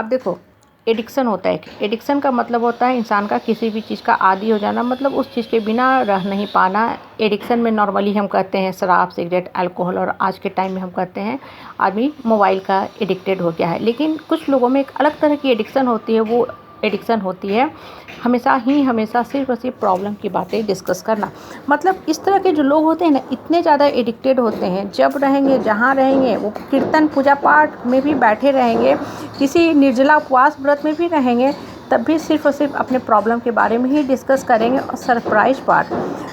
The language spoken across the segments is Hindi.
आप देखो, एडिक्शन होता है। एडिक्शन का मतलब होता है इंसान का किसी भी चीज़ का आदी हो जाना, मतलब उस चीज़ के बिना रह नहीं पाना। एडिक्शन में नॉर्मली हम कहते हैं शराब, सिगरेट, अल्कोहल, और आज के टाइम में हम कहते हैं आदमी मोबाइल का एडिक्टेड हो गया है। लेकिन कुछ लोगों में एक अलग तरह की एडिक्शन होती है। वो एडिक्शन होती है हमेशा सिर्फ और सिर्फ प्रॉब्लम की बातें डिस्कस करना। मतलब इस तरह के जो लोग होते हैं ना, इतने ज़्यादा एडिक्टेड होते हैं, जब रहेंगे जहाँ रहेंगे, वो कीर्तन पूजा पाठ में भी बैठे रहेंगे, किसी निर्जला उपवास व्रत में भी रहेंगे, तब भी सिर्फ और सिर्फ अपने प्रॉब्लम के बारे में ही डिस्कस करेंगे। और सरप्राइज़ पार्ट,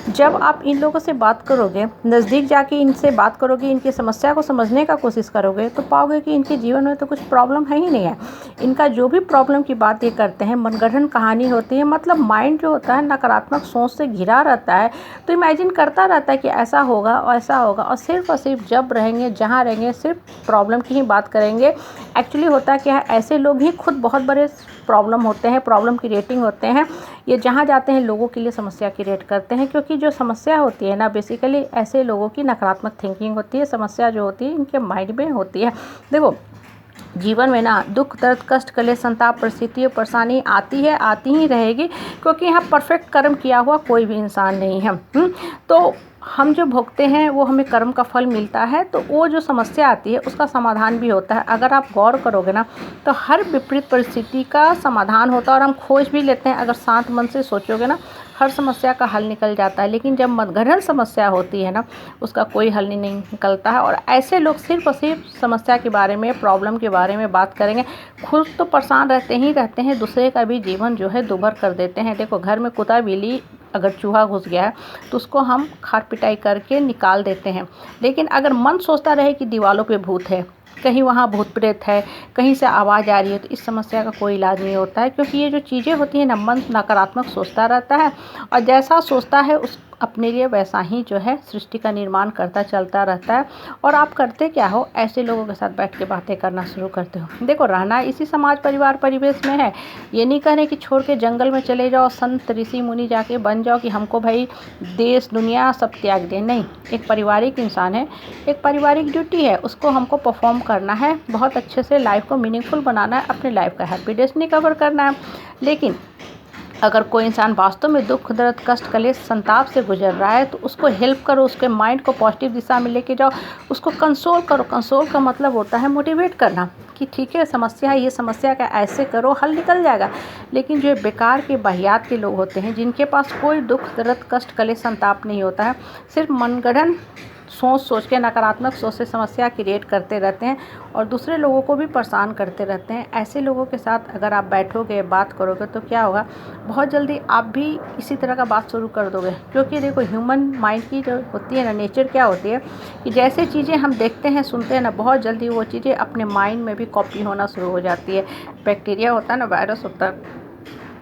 जब आप इन लोगों से बात करोगे, नज़दीक जाके इनसे बात करोगे, इनकी समस्या को समझने का कोशिश करोगे, तो पाओगे कि इनके जीवन में तो कुछ प्रॉब्लम है ही नहीं है। इनका जो भी प्रॉब्लम की बात ये करते हैं मनगढ़ंत कहानी होती है। मतलब माइंड जो होता है नकारात्मक सोच से घिरा रहता है, तो इमेजिन करता रहता है कि ऐसा होगा और ऐसा होगा, और सिर्फ जब रहेंगे जहाँ रहेंगे सिर्फ प्रॉब्लम की ही बात करेंगे। एक्चुअली होता क्या है, ऐसे लोग ही खुद बहुत बड़े प्रॉब्लम होते हैं, प्रॉब्लम क्रिएटिंग होते हैं। ये जहाँ जाते हैं लोगों के लिए समस्या क्रिएट करते हैं, क्योंकि जो समस्या होती है ना, बेसिकली ऐसे लोगों की नकारात्मक थिंकिंग होती है। समस्या जो होती है इनके माइंड में होती है। देखो, जीवन में ना दुख, दर्द, कष्ट, कलेश, संताप, परिस्थितियों, परेशानी आती है, आती ही रहेगी, क्योंकि यहाँ परफेक्ट कर्म किया हुआ कोई भी इंसान नहीं है। तो हम जो भोगते हैं वो हमें कर्म का फल मिलता है। तो वो जो समस्या आती है उसका समाधान भी होता है। अगर आप गौर करोगे ना, तो हर विपरीत परिस्थिति का समाधान होता है, और हम खोज भी लेते हैं। अगर शांत मन से सोचोगे ना, हर समस्या का हल निकल जाता है। लेकिन जब मनगढ़ंत समस्या होती है ना, उसका कोई हल नहीं निकलता है। और ऐसे लोग सिर्फ और सिर्फ समस्या के बारे में, प्रॉब्लम के बारे में बात करेंगे। खुद तो परेशान रहते ही रहते हैं, दूसरे का भी जीवन जो है दुभर कर देते हैं। देखो, घर में कुत्ता बिल्ली, अगर चूहा घुस गया है तो उसको हम खार पिटाई करके निकाल देते हैं। लेकिन अगर मन सोचता रहे कि दीवालों पे भूत है, कहीं वहाँ भूत प्रेत है, कहीं से आवाज़ आ रही है, तो इस समस्या का कोई इलाज नहीं होता है। क्योंकि ये जो चीज़ें होती हैं ना, मन नकारात्मक सोचता रहता है, और जैसा सोचता है उस अपने लिए वैसा ही जो है सृष्टि का निर्माण करता चलता रहता है। और आप करते क्या हो, ऐसे लोगों के साथ बैठ के बातें करना शुरू करते हो। देखो, रहना इसी समाज परिवार परिवेश में है। ये नहीं कह रहे कि छोड़ के जंगल में चले जाओ, संत ऋषि मुनि जाके बन जाओ कि हमको भाई देश दुनिया सब त्याग दें। नहीं, एक पारिवारिक इंसान है, एक पारिवारिक ड्यूटी है, उसको हमको परफॉर्म करना है, बहुत अच्छे से लाइफ को मीनिंगफुल बनाना है, अपने लाइफ का हैप्पी डेस्टिनी कवर करना है। लेकिन अगर कोई इंसान वास्तव में दुख, दर्द, कष्ट, कलेश, संताप से गुजर रहा है, तो उसको हेल्प करो, उसके माइंड को पॉजिटिव दिशा में लेके जाओ, उसको कंसोल करो। कंसोल का मतलब होता है मोटिवेट करना, कि ठीक है समस्या है, ये समस्या का ऐसे करो, हल निकल जाएगा। लेकिन जो बेकार के वाहियात के लोग होते हैं, जिनके पास कोई दुख, दर्द, कष्ट, कलेश, संताप नहीं होता है, सिर्फ मनगढ़ंत सोच के, नकारात्मक सोच से समस्या क्रिएट करते रहते हैं, और दूसरे लोगों को भी परेशान करते रहते हैं। ऐसे लोगों के साथ अगर आप बैठोगे, बात करोगे, तो क्या होगा, बहुत जल्दी आप भी इसी तरह का बात शुरू कर दोगे। क्योंकि देखो, ह्यूमन माइंड की जो होती है ना, नेचर क्या होती है कि जैसे चीज़ें हम देखते हैं, सुनते हैं ना, बहुत जल्दी वो चीज़ें अपने माइंड में भी कॉपी होना शुरू हो जाती है। बैक्टीरिया होता है ना, वायरस होता है,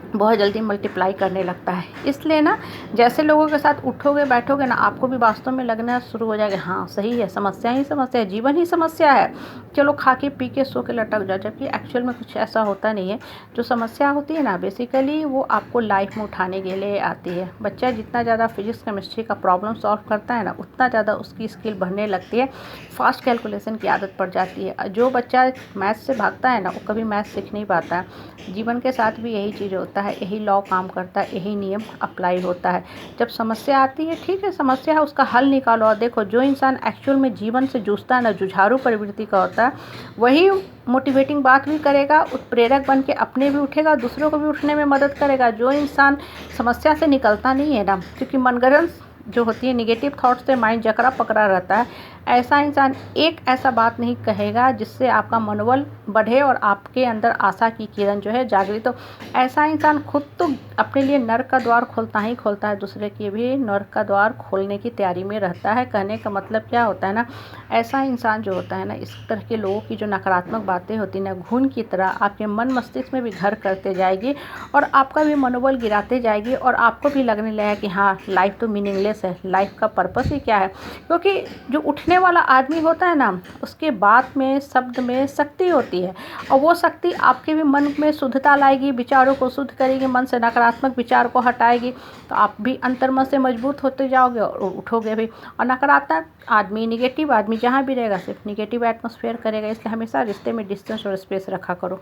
बहुत जल्दी मल्टीप्लाई करने लगता है। इसलिए ना, जैसे लोगों के साथ उठोगे बैठोगे ना, आपको भी वास्तव में लगना शुरू हो जाएगा, हाँ सही है, समस्या ही समस्या है, जीवन ही समस्या है, चलो खा के पी के सो के लटक जाओ। जबकि एक्चुअल में कुछ ऐसा होता नहीं है। जो समस्या होती है ना, बेसिकली वो आपको लाइफ में उठाने के लिए आती है। बच्चा जितना ज़्यादा फिजिक्स केमिस्ट्री का प्रॉब्लम सॉल्व करता है ना, उतना ज़्यादा उसकी स्किल बढ़ने लगती है, फास्ट कैलकुलेशन की आदत पड़ जाती है। जो बच्चा मैथ्स से भागता है ना, वो कभी मैथ्स सीख नहीं पाता है। जीवन के साथ भी यही चीज़ होता है, यही लॉ काम करता है, यही नियम अप्लाई होता है। जब समस्या आती है, ठीक है समस्या है, उसका हल निकालो। और देखो, जो इंसान एक्चुअल में जीवन से जूझता है ना, जुझारू प्रवृत्ति का होता है, वही मोटिवेटिंग बात भी करेगा, उत्प्रेरक बन के अपने भी उठेगा, दूसरों को भी उठने में मदद करेगा। जो इंसान समस्या से निकलता नहीं है ना, क्योंकि मनगढ़ंत जो होती है, निगेटिव थॉट से माइंड जकड़ा पकड़ा रहता है, ऐसा इंसान एक ऐसा बात नहीं कहेगा जिससे आपका मनोबल बढ़े और आपके अंदर आशा की किरण जो है जागृत हो। ऐसा इंसान खुद तो अपने लिए नर्क का द्वार खोलता ही खोलता है, दूसरे के भी नर्क का द्वार खोलने की तैयारी में रहता है। कहने का मतलब क्या होता है ना, ऐसा इंसान जो होता है ना, इस तरह के लोगों की जो नकारात्मक बातें होती हैं ना, घून की तरह आपके मन मस्तिष्क में भी घर करते जाएगी, और आपका भी मनोबल गिराते जाएगी, और आपको भी लगने लगेगा कि हाँ लाइफ तो मीनिंगलेस है, लाइफ का पर्पस ही क्या है। क्योंकि जो उठने वाला आदमी होता है ना, उसके बात में, शब्द में शक्ति होती है, और वो शक्ति आपके भी मन में शुद्धता लाएगी, विचारों को शुद्ध करेगी, मन से नकारात्मक विचार को हटाएगी, तो आप भी अंतर्मन से मजबूत होते जाओगे और उठोगे भी। और नकारात्मक आदमी, निगेटिव आदमी जहाँ भी रहेगा, सिर्फ निगेटिव एटमॉस्फेयर करेगा। इसलिए हमेशा रिश्ते में डिस्टेंस और स्पेस रखा करो।